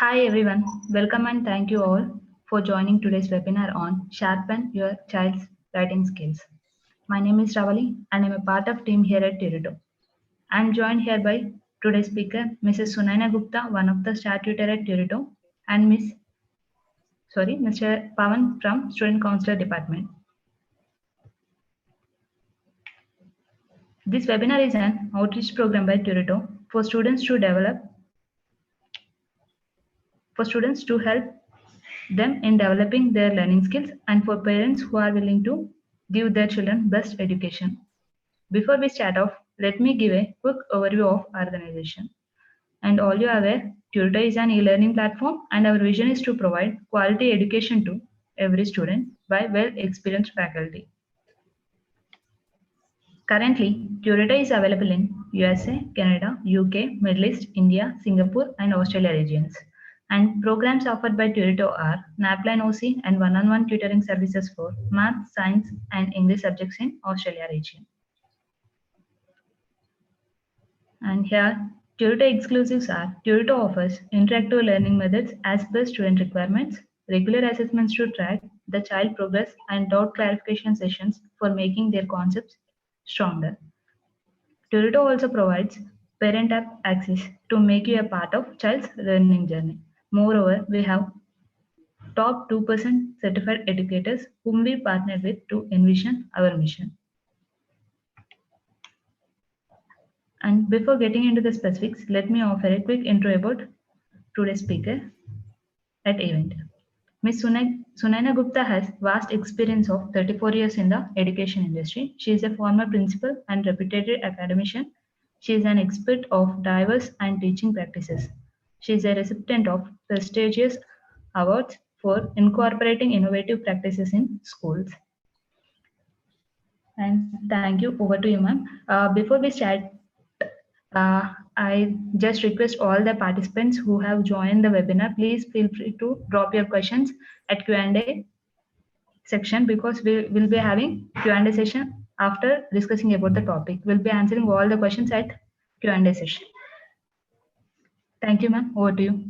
Hi everyone, welcome and thank you all for joining today's webinar on Sharpen Your Child's Writing Skills. My name is Ravali and I'm a part of team here at Turito. I'm joined here by today's speaker, Mrs. Sunaina Gupta, one of the staff tutor at Turito, and Mr. Pavan from Student Counselor Department. This webinar is an outreach program by Turito for students to help them in developing their learning skills and for parents who are willing to give their children best education. Before we start off, let me give a quick overview of our organization. And all you are aware, Turito is an e-learning platform and our vision is to provide quality education to every student by well-experienced faculty. Currently, Turito is available in USA, Canada, UK, Middle East, India, Singapore, and Australia regions. And programs offered by Turito are NAPLAN OC and one-on-one tutoring services for math, science, and English subjects in Australia region. And here, Turito exclusives are Turito offers interactive learning methods as per student requirements, regular assessments to track the child progress, and doubt clarification sessions for making their concepts stronger. Turito also provides parent app access to make you a part of child's learning journey. Moreover, we have top 2% certified educators whom we partnered with to envision our mission. And before getting into the specifics, let me offer a quick intro about today's speaker at event. Ms. Sunaina Gupta has vast experience of 34 years in the education industry. She is a former principal and reputed academician. She is an expert of diverse and teaching practices. She is a recipient of prestigious awards for incorporating innovative practices in schools. And thank you. Over to you, ma'am. Before we start, I just request all the participants who have joined the webinar, please feel free to drop your questions at Q&A section because we will be having Q&A session after discussing about the topic. We'll be answering all the questions at Q&A session. Thank you, ma'am. Over to you.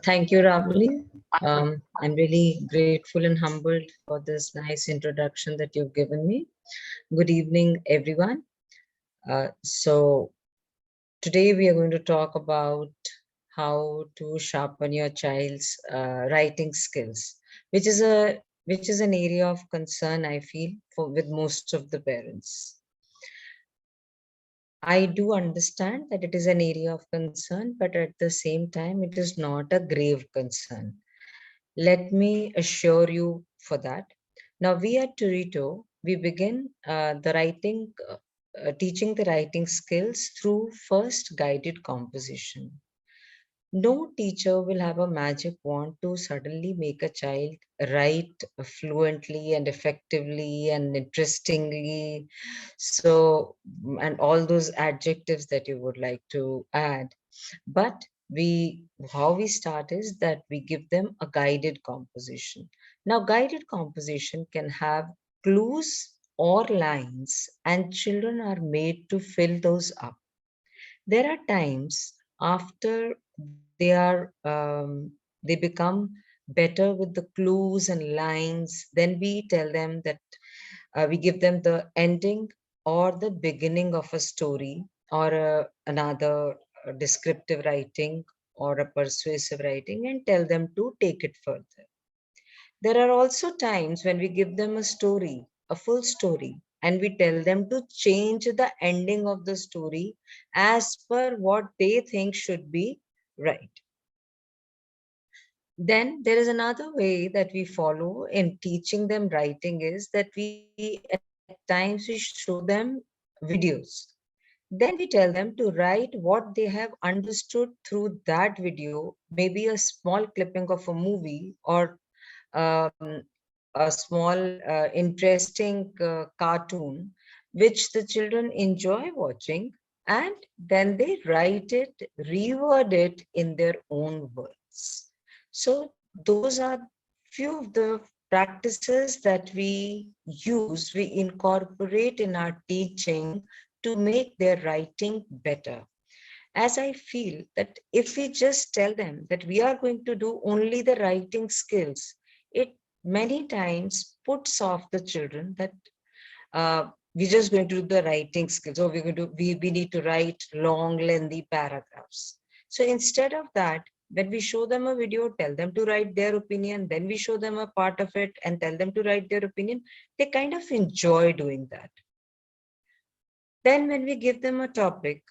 Thank you, Ravali. I'm really grateful and humbled for this nice introduction that you've given me. Good evening, everyone. So today we are going to talk about how to sharpen your child's writing skills, which is an area of concern, I feel, with most of the parents. I do understand that it is an area of concern, but at the same time, it is not a grave concern. Let me assure you for that. Now, we at Turito, we begin teaching the writing skills through first guided composition. No teacher will have a magic wand to suddenly make a child write fluently and effectively and interestingly. So, and all those adjectives that you would like to add. But how we start is that we give them a guided composition. Now, guided composition can have clues or lines, and children are made to fill those up. There are times after they become better with the clues and lines, then we tell them that we give them the ending or the beginning of a story or another descriptive writing or a persuasive writing and tell them to take it further. There are also times when we give them a story, a full story, and we tell them to change the ending of the story as per what they think should be right. Then there is another way that we follow in teaching them writing is that at times we show them videos. Then we tell them to write what they have understood through that video, maybe a small clipping of a movie or um, a small interesting cartoon, which the children enjoy watching, and then they write it, reword it in their own words. So those are few of the practices that we incorporate in our teaching to make their writing better. as I feel that if we just tell them that we are going to do only the writing skills, it many times puts off the children that we're just going to do the writing skills, or we need to write long, lengthy paragraphs. So instead of that, when we show them a video, tell them to write their opinion, then we show them a part of it and tell them to write their opinion, they kind of enjoy doing that. Then when we give them a topic,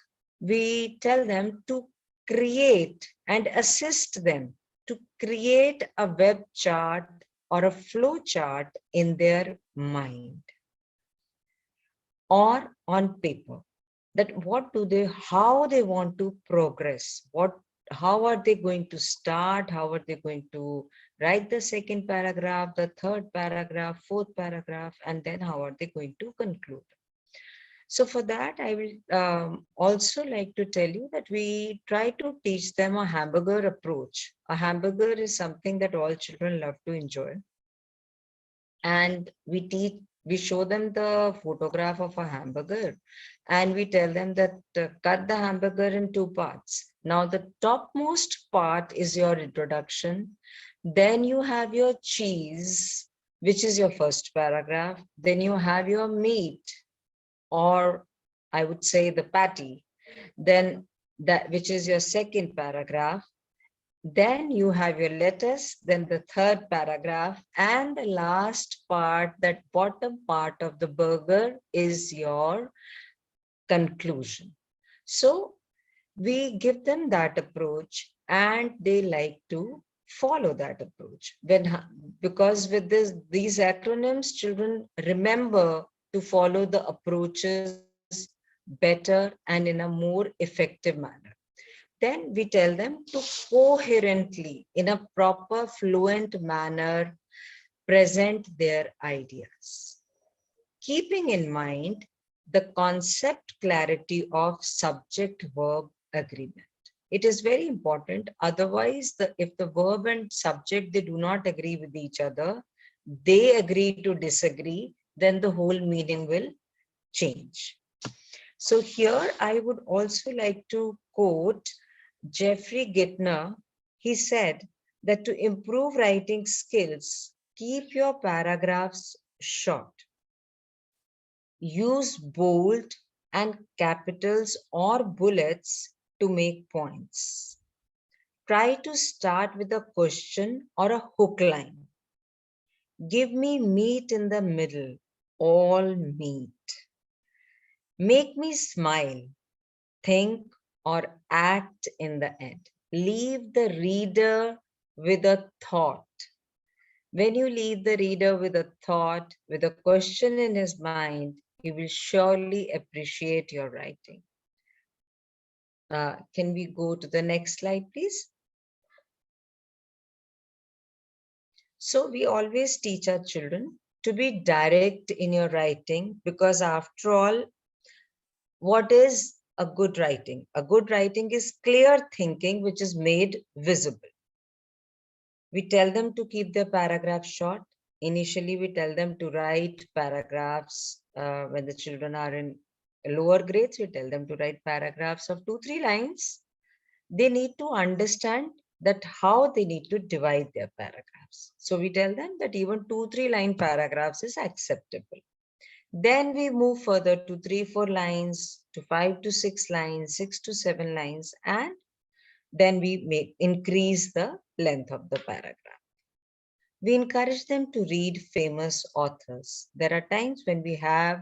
we tell them to create and assist them to create a web chart or a flow chart in their mind or on paper, that what do they, how they want to progress, how are they going to start, how are they going to write the second paragraph, the third paragraph, fourth paragraph, and then how are they going to conclude. So for that, I will also like to tell you that we try to teach them a hamburger approach. A hamburger is something that all children love to enjoy. And we show them the photograph of a hamburger and we tell them that cut the hamburger in two parts. Now the topmost part is your introduction. Then you have your cheese, which is your first paragraph. Then you have your meat, or I would say the patty, then that which is your second paragraph. Then you have your lettuce, then the third paragraph, and the last part, that bottom part of the burger, is your conclusion. So we give them that approach and they like to follow that approach. Because with these acronyms, children remember to follow the approaches better and in a more effective manner. Then we tell them to coherently, in a proper, fluent manner, present their ideas, keeping in mind the concept clarity of subject-verb agreement. It is very important. Otherwise, if the verb and subject, they do not agree with each other, they agree to disagree, then the whole meaning will change. So here I would also like to quote Jeffrey Gittner. He said that to improve writing skills, keep your paragraphs short. Use bold and capitals or bullets to make points. Try to start with a question or a hook line. Give me meat in the middle, all meat. Make me smile, think, or act in the end. Leave the reader with a thought. When you leave the reader with a thought, with a question in his mind, he will surely appreciate your writing. Can we go to the next slide, please? So we always teach our children to be direct in your writing, because after all, what is a good writing? A good writing is clear thinking which is made visible. We tell them to keep their paragraphs short. Initially, we tell them to write paragraphs when the children are in lower grades. We tell them to write paragraphs of 2-3 lines. They need to understand that how they need to divide their paragraphs. So we tell them that even 2-3 line paragraphs is acceptable. Then we move further to 3-4 lines, to 5-6 lines, 6-7 lines, and then we increase the length of the paragraph. We encourage them to read famous authors. There are times when we have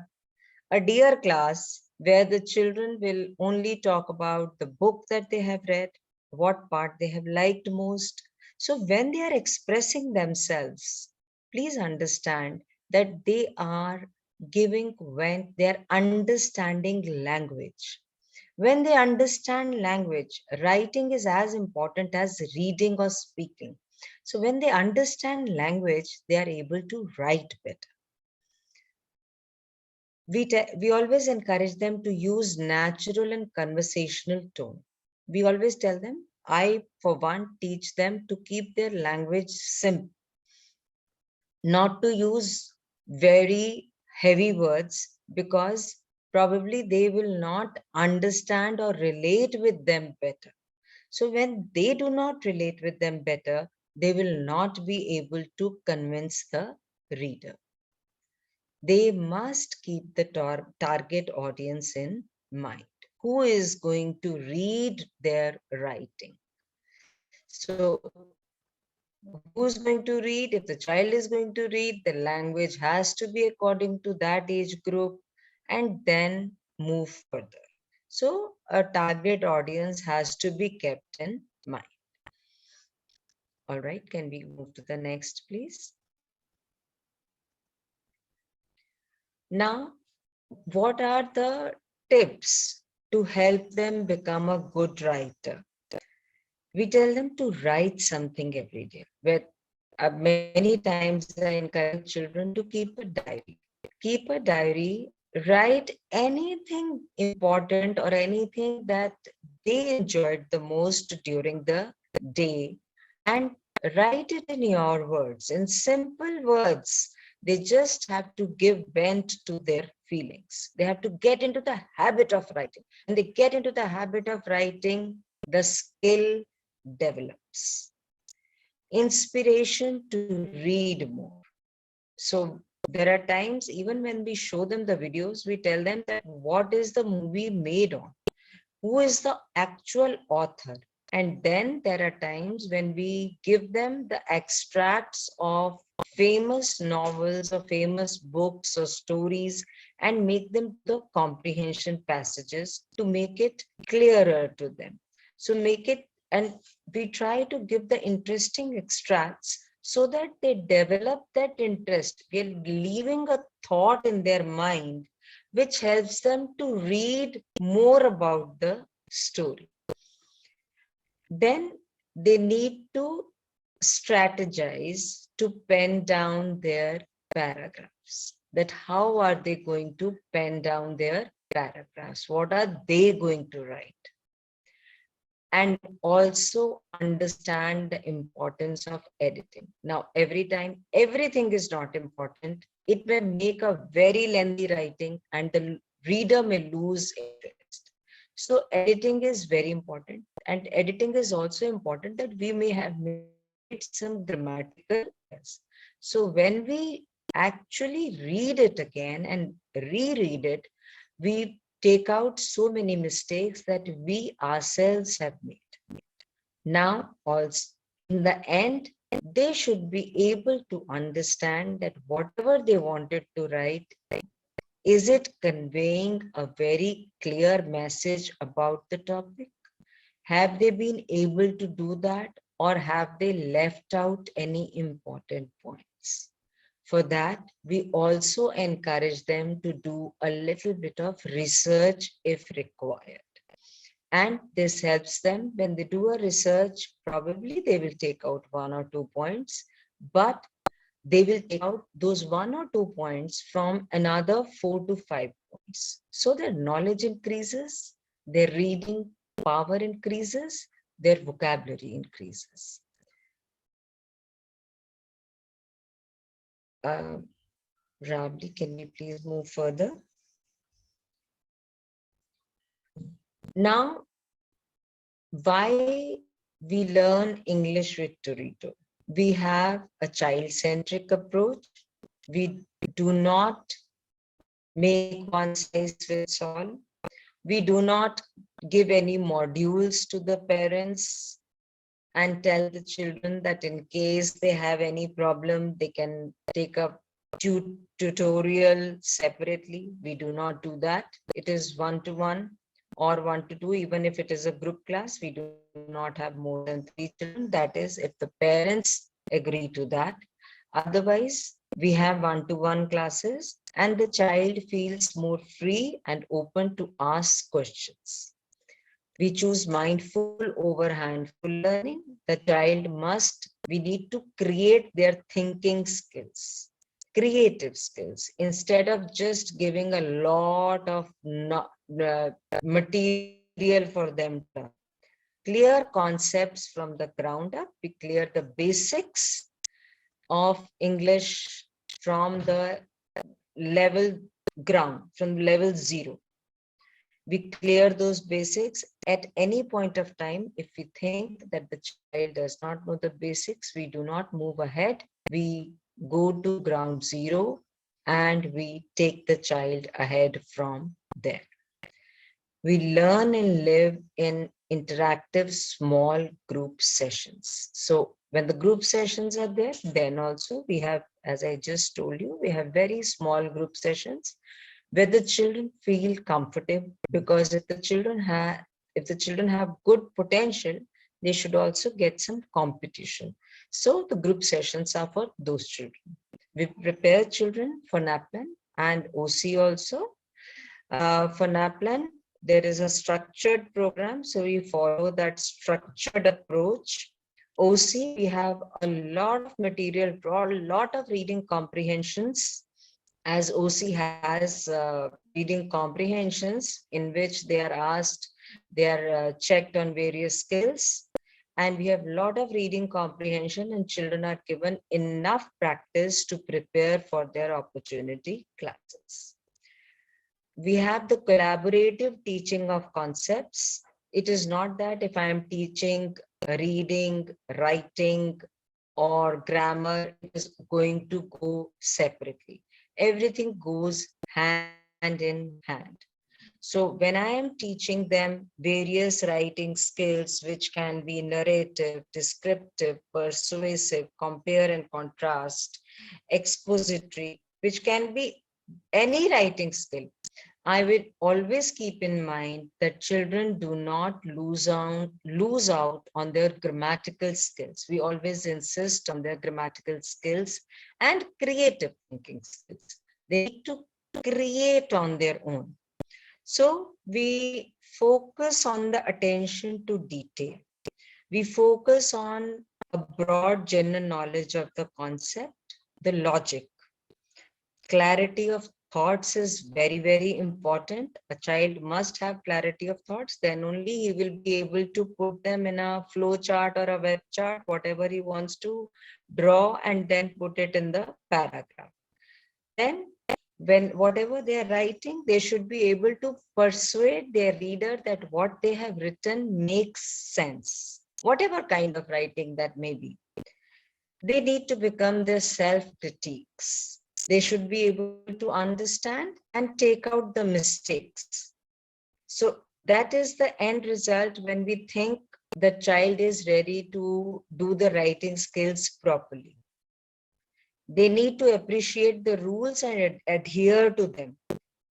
a dear class where the children will only talk about the book that they have read, what part they have liked most. So when they are expressing themselves, please understand that they are giving, when they are understanding language. When they understand language, writing is as important as reading or speaking. So when they understand language, they are able to write better. We always encourage them to use natural and conversational tone. We always tell them, I, for one, teach them to keep their language simple, not to use very heavy words, because probably they will not understand or relate with them better. So when they do not relate with them better, they will not be able to convince the reader. They must keep the target audience in mind. Who is going to read their writing? So, who's going to read? If the child is going to read, the language has to be according to that age group and then move further. So, a target audience has to be kept in mind. All right, can we move to the next, please? Now, what are the tips to help them become a good writer? We tell them to write something every day. But many times I encourage children to keep a diary. Keep a diary, write anything important or anything that they enjoyed the most during the day, and write it in your words, in simple words. They just have to give vent to their feelings. They have to get into the habit of writing. When they get into the habit of writing, the skill develops. Inspiration to read more. So there are times, even when we show them the videos, we tell them that what is the movie made on? Who is the actual author? And then there are times when we give them the extracts of famous novels or famous books or stories and make them the comprehension passages to make it clearer to them. So make it, and we try to give the interesting extracts so that they develop that interest. We are leaving a thought in their mind which helps them to read more about the story. Then they need to strategize to pen down their paragraphs. That how are they going to pen down their paragraphs? What are they going to write? And also understand the importance of editing. Now, every time, everything is not important. It may make a very lengthy writing and the reader may lose interest. So editing is very important. And editing is also important that we may have made some grammatical errors. So when we actually read it again and reread it, we take out so many mistakes that we ourselves have made. Now, also, in the end, they should be able to understand that whatever they wanted to write, is it conveying a very clear message about the topic? Have they been able to do that, or have they left out any important points? For that, we also encourage them to do a little bit of research if required. And this helps them when they do a research, probably they will take out 1 or 2 points, but they will take out those 1 or 2 points from another 4 to 5 points. So their knowledge increases, their reading power increases, their vocabulary increases. Uh, Rabli, can we please move further? Now, why we learn English with Turito? We have a child-centric approach. We do not make one size fits all. We do not give any modules to the parents and tell the children that in case they have any problem, they can take a tutorial separately. We do not do that. It is one-to-one or 1-to-2. Even if it is a group class, we do not have more than 3 children. That is, if the parents agree to that. Otherwise, we have one-to-one classes and the child feels more free and open to ask questions. We choose mindful over handful learning. The child must, we need to create their thinking skills, creative skills, instead of just giving a lot of material for them to learn. Clear concepts from the ground up, we clear the basics of English from the level ground, from level 0. We clear those basics. At any point of time, if we think that the child does not know the basics, we do not move ahead. We go to ground zero and we take the child ahead from there. We learn and live in interactive small group sessions. So when the group sessions are there, then also we have, as I just told you, we have very small group sessions where the children feel comfortable, because if the children have good potential, they should also get some competition. So the group sessions are for those children. We prepare children for NAPLAN and OC also. For NAPLAN, there is a structured program, so we follow that structured approach. OC, we have a lot of material, a lot of reading comprehensions, as OC has reading comprehensions in which they are asked, they are checked on various skills. And we have a lot of reading comprehension, and children are given enough practice to prepare for their opportunity classes. We have the collaborative teaching of concepts. It is not that if I am teaching reading, writing, or grammar, it is going to go separately. Everything goes hand in hand. So when I am teaching them various writing skills, which can be narrative, descriptive, persuasive, compare and contrast, expository, which can be any writing skill, I will always keep in mind that children do not lose out on their grammatical skills. We always insist on their grammatical skills and creative thinking skills. They need to create on their own. So we focus on the attention to detail. We focus on a broad general knowledge of the concept, the logic. Clarity of thoughts is very, very important. A child must have clarity of thoughts, then only he will be able to put them in a flow chart or a web chart, whatever he wants to draw, and then put it in the paragraph. Then when whatever they are writing, they should be able to persuade their reader that what they have written makes sense, whatever kind of writing that may be. They need to become their self-critiques. They should be able to understand and take out the mistakes. So that is the end result when we think the child is ready to do the writing skills properly. They need to appreciate the rules and adhere to them.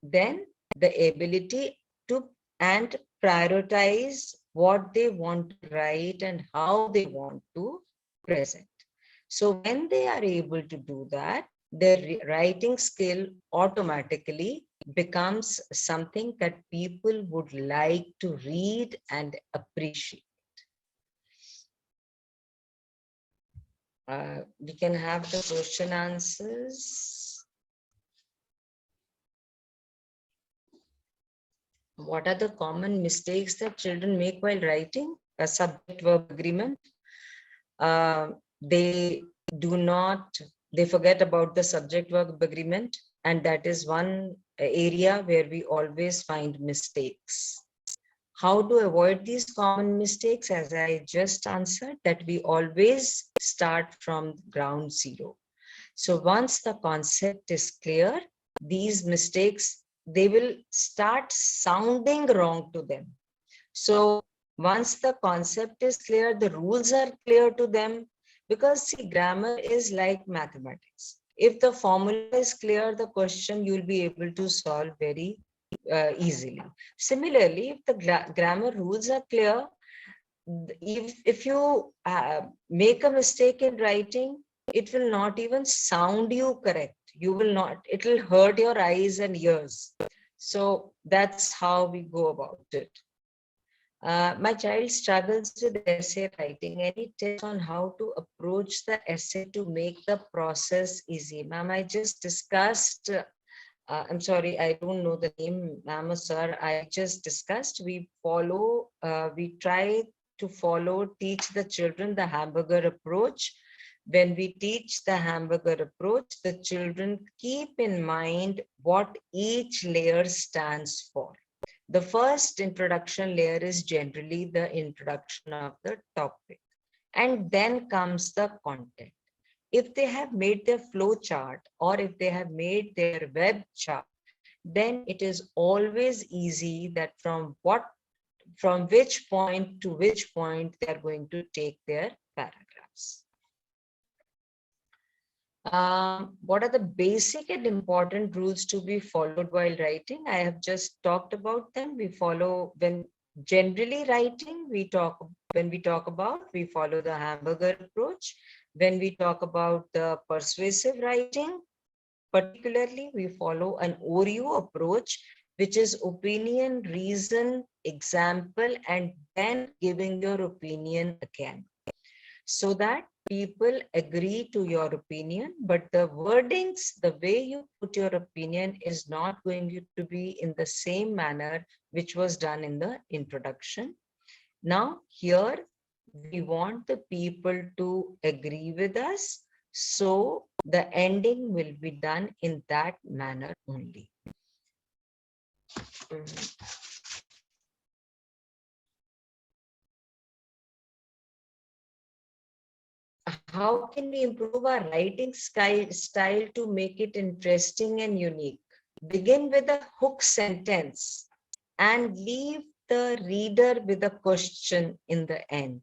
Then the ability to and prioritize what they want to write and how they want to present. So when they are able to do that, their writing skill automatically becomes something that people would like to read and appreciate. We can have the question answers. What are the common mistakes that children make while writing a subject-verb agreement? They do not, they forget about the subject-verb agreement, and that is one area where we always find mistakes. How to avoid these common mistakes? As I just answered, that we always start from ground zero. So once the concept is clear, these mistakes, they will start sounding wrong to them. So once the concept is clear, the rules are clear to them, because see, grammar is like mathematics. If the formula is clear, the question you'll be able to solve very easily. Similarly, if the grammar rules are clear, if you make a mistake in writing, it will not even sound you correct. You will not, it will hurt your eyes and ears. So that's how we go about it. My child struggles with essay writing. Any tips on how to approach the essay to make the process easy? Ma'am, I just discussed, I'm sorry, I don't know the name, ma'am or sir. I just discussed, we try to teach the children the hamburger approach. When we teach the hamburger approach, the children keep in mind what each layer stands for. The first introduction layer is generally the introduction of the topic, and then comes the content. If they have made their flow chart or if they have made their web chart, then it is always easy that from which point to which point they are going to take their paragraphs. What are the basic and important rules to be followed while writing? I have just talked about them. We follow when generally writing, when we talk about, we follow the hamburger approach. When we talk about the persuasive writing, particularly, we follow an Oreo approach, which is opinion, reason, example, and then giving your opinion again, so that people agree to your opinion, but the wordings, the way you put your opinion is not going to be in the same manner which was done in the introduction. Now, here we want the people to agree with us, so the ending will be done in that manner only. How can we improve our writing style to make it interesting and unique? Begin with a hook sentence and leave the reader with a question in the end.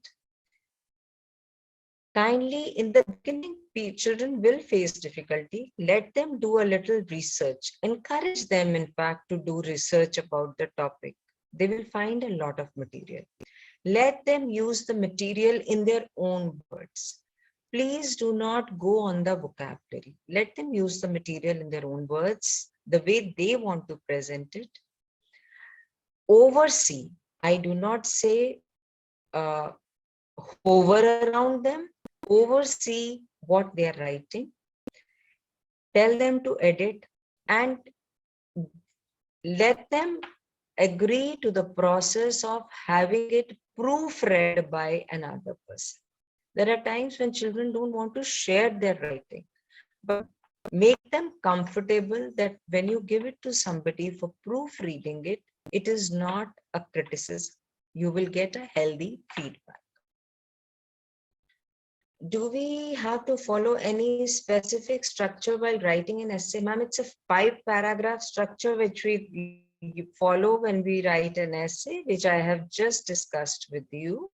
Kindly, in the beginning, children will face difficulty. Let them do a little research. Encourage them, in fact, to do research about the topic. They will find a lot of material. Let them use the material in their own words. Please do not go on the vocabulary. Let them use the material in their own words, the way they want to present it. Oversee. I do not say hover around them. Oversee what they are writing. Tell them to edit and let them agree to the process of having it proofread by another person. There are times when children don't want to share their writing, but make them comfortable that when you give it to somebody for proofreading it, it is not a criticism. You will get a healthy feedback. Do we have to follow any specific structure while writing an essay? Ma'am, it's a 5-paragraph structure which we follow when we write an essay, which I have just discussed with you.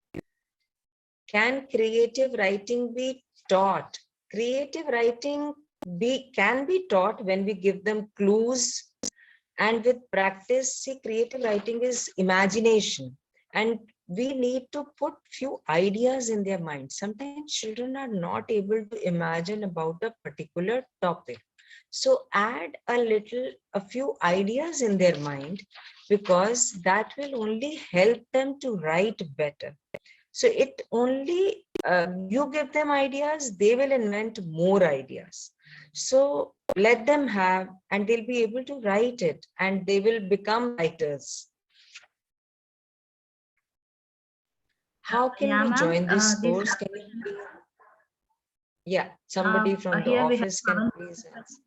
Can creative writing be taught? Creative writing can be taught when we give them clues, and with practice. See, creative writing is imagination, and we need to put few ideas in their mind. Sometimes children are not able to imagine about a particular topic, so add a few ideas in their mind, because that will only help them to write better. So it only, you give them ideas, they will invent more ideas. So let them have, and they'll be able to write it, and they will become writers. How can Yeah, we ma'am. join this This course? Can you question. please, yeah, somebody from the Here we have office can Pavan. please answer.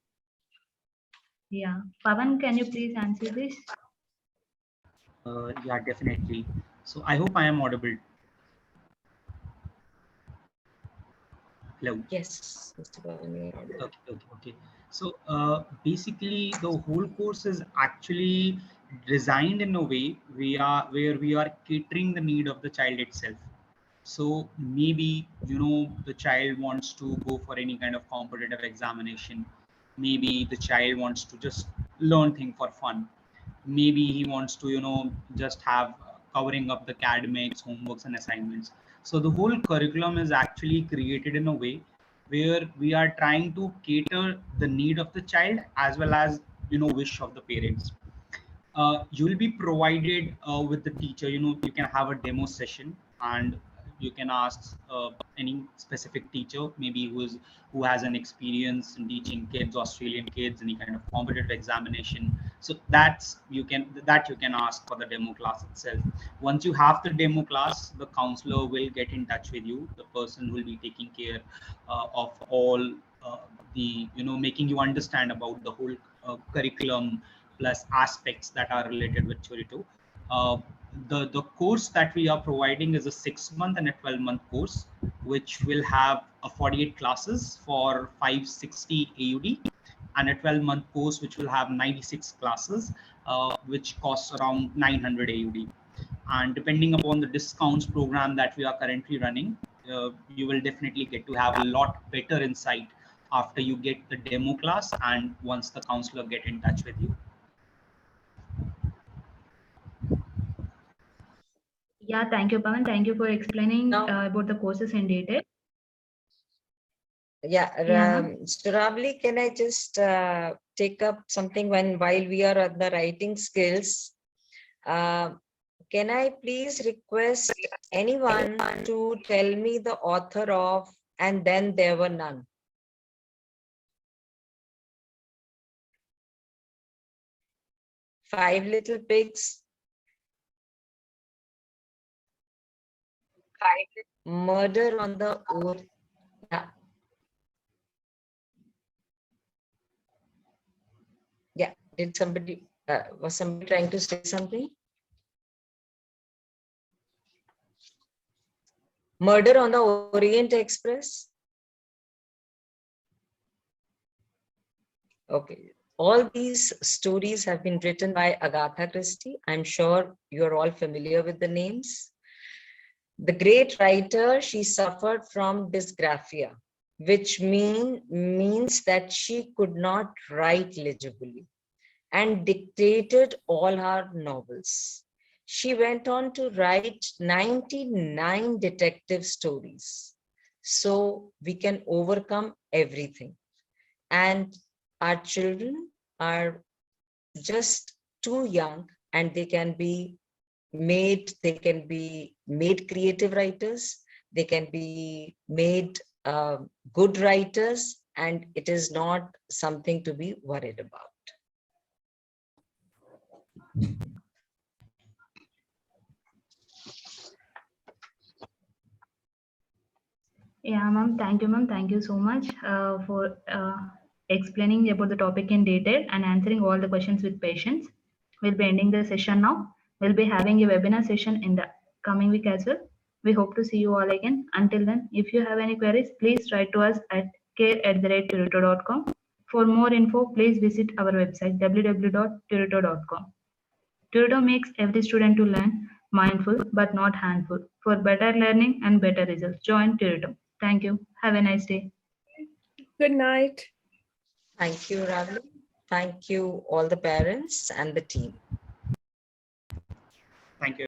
Yeah, Pavan, can you please answer this? Yeah, definitely. So I hope I am audible. Hello. Yes, Mr. Bhavan, you're audible. Okay. So basically, the whole course is actually designed in a way where we are catering the need of the child itself. So maybe the child wants to go for any kind of competitive examination. Maybe the child wants to just learn thing for fun. Maybe he wants to just have covering up the academics, homeworks, and assignments. So the whole curriculum is actually created in a way where we are trying to cater the need of the child as well as wish of the parents. You will be provided with the teacher. You can have a demo session, and you can ask any specific teacher, maybe who has an experience in teaching kids, Australian kids, any kind of competitive examination. So that you can ask for the demo class itself. Once you have the demo class, the counselor will get in touch with you, the person who will be taking care of all the making you understand about the whole curriculum, plus aspects that are related with Turito. Uh, the course that we are providing is a 6-month and a 12-month course, which will have 48 classes for 560 AUD, and a 12-month course which will have 96 classes, which costs around 900 AUD. And depending upon the discounts program that we are currently running, you will definitely get to have a lot better insight after you get the demo class and once the counselor get in touch with you. Yeah, thank you, Pawan. Thank you for explaining Now, about the courses in detail. yeah, Yeah, ma'am. so Ravli, can I just take up something while we are on the writing skills? Can I please request anyone to tell me the author of "And Then There Were None"? Five Little Pigs, Murder on the Orient. Yeah. Yeah. Did somebody was somebody trying to say something? Murder on the Orient Express. Okay. All these stories have been written by Agatha Christie. I'm sure you're all familiar with the names. The great writer, she suffered from dysgraphia, which means that she could not write legibly, and dictated all her novels. She went on to write 99 detective stories. So we can overcome everything. And our children are just too young, and they can be made creative writers, they can be made good writers, and it is not something to be worried about. Yeah, ma'am. Thank you, ma'am. Thank you so much for explaining about the topic in detail and answering all the questions with patience. We'll be ending the session now. We'll be having a webinar session in the coming week as well. We hope to see you all again. Until then, if you have any queries, please write to us at care@turito.com. For more info, please visit our website www.turito.com. Turito makes every student to learn mindful but not handful. For better learning and better results, join Turito. Thank you. Have a nice day. Good night. Thank you, Ravli. Thank you, all the parents and the team. Thank you.